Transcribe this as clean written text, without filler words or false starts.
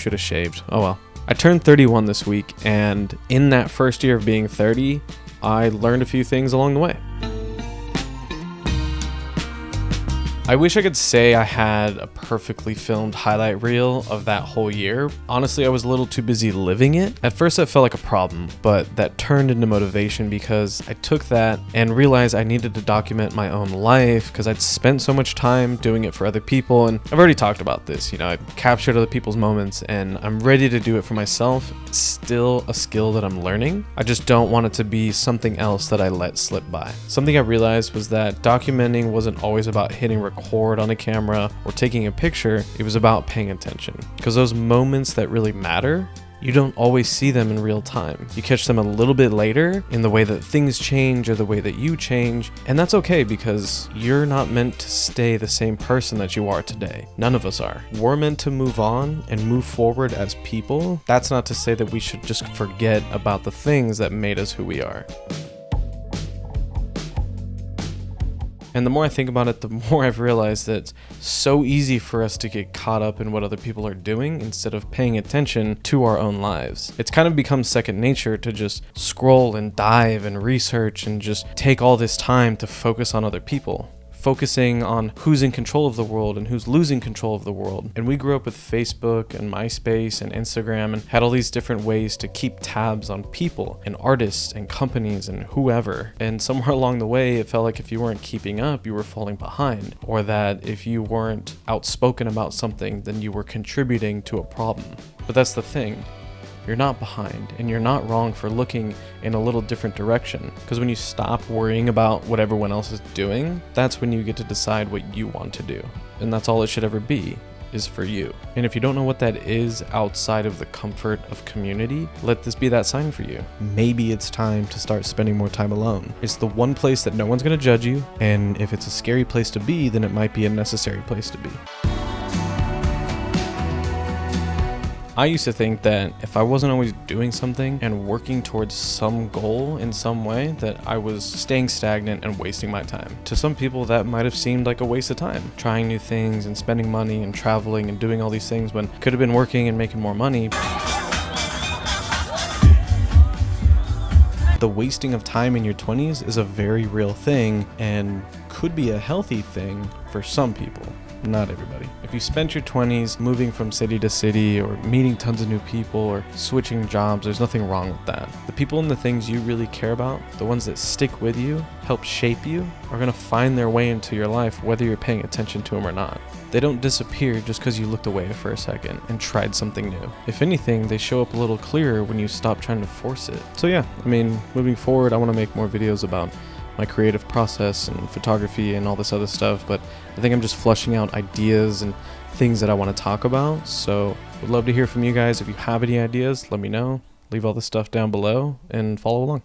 should have shaved. Oh well. I turned 31 this week, and in that first year of being 30, I learned a few things along the way. I wish I could say I had a perfectly filmed highlight reel of that whole year. Honestly, I was a little too busy living it. At first, that felt like a problem, but that turned into motivation because I took that and realized I needed to document my own life because I'd spent so much time doing it for other people. And I've already talked about this, I captured other people's moments and I'm ready to do it for myself. It's still a skill that I'm learning. I just don't want it to be something else that I let slip by. Something I realized was that documenting wasn't always about hitting record on a camera or taking a picture. It was about paying attention, because those moments that really matter, you don't always see them in real time. You catch them a little bit later in the way that things change or the way that you change, and that's okay because you're not meant to stay the same person that you are today. None of us are. We're meant to move on and move forward as people. That's not to say that we should just forget about the things that made us who we are. And the more I think about it, the more I've realized that it's so easy for us to get caught up in what other people are doing instead of paying attention to our own lives. It's kind of become second nature to just scroll and dive and research and just take all this time to focus on other people, focusing on who's in control of the world and who's losing control of the world. And we grew up with Facebook and MySpace and Instagram and had all these different ways to keep tabs on people and artists and companies and whoever. And somewhere along the way, it felt like if you weren't keeping up, you were falling behind, or that if you weren't outspoken about something, then you were contributing to a problem. But that's the thing. You're not behind, and you're not wrong for looking in a little different direction. Because when you stop worrying about what everyone else is doing, that's when you get to decide what you want to do. And that's all it should ever be, is for you. And if you don't know what that is outside of the comfort of community, let this be that sign for you. Maybe it's time to start spending more time alone. It's the one place that no one's gonna judge you, and if it's a scary place to be, then it might be a necessary place to be. I used to think that if I wasn't always doing something and working towards some goal in some way, that I was staying stagnant and wasting my time. To some people, that might have seemed like a waste of time, trying new things and spending money and traveling and doing all these things when could have been working and making more money. The wasting of time in your 20s is a very real thing and could be a healthy thing for some people. Not everybody. If you spent your 20s moving from city to city or meeting tons of new people or switching jobs, there's nothing wrong with that. The people and the things you really care about, the ones that stick with you, help shape you, are going to find their way into your life whether you're paying attention to them or not. They don't disappear just because you looked away for a second and tried something new. If anything, they show up a little clearer when you stop trying to force it. So yeah, moving forward, I want to make more videos about my creative process and photography and all this other stuff, but I think I'm just flushing out ideas and things that I want to talk about. So would love to hear from you guys. If you have any ideas, let me know. Leave all the stuff down below and follow along.